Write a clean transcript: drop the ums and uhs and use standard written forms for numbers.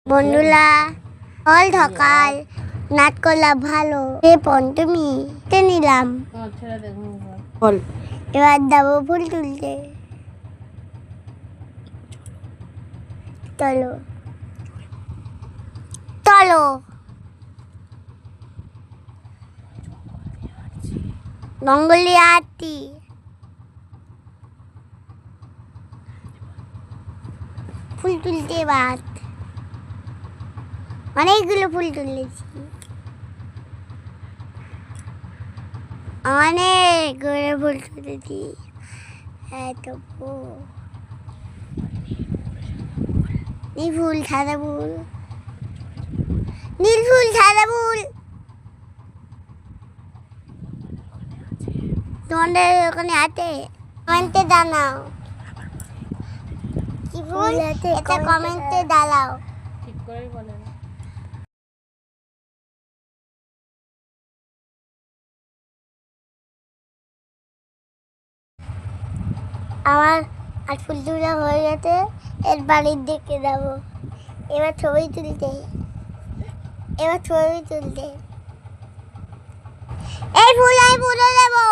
বন্ধুরা ফল ঢকাল নাট করলা ভালো এই পঞ্চমী নিলাম ফল এবার যাবো ফুল তুলতে। চলো চলো মঙ্গলি আরতি ফুল তুলতে বাদ অনেকগুলো ফুল তুলেছি, অনেকগুলো ফুল তুলেছি। এত নীল ফুল সাদা ফুল, নীল ফুল সাদা ফুল তোমাদের ওখানে আছে? কমেন্টে জানাও কি ফুল এটা, কমেন্টে জানাও। ঠিক করেই বলেন। আমার আর ফুল তোলা হয়ে গেছে, এর বাড়ির দিকে যাবো। এবার ছবি তুলতে, এই ফুল আমি পুরো দেবো।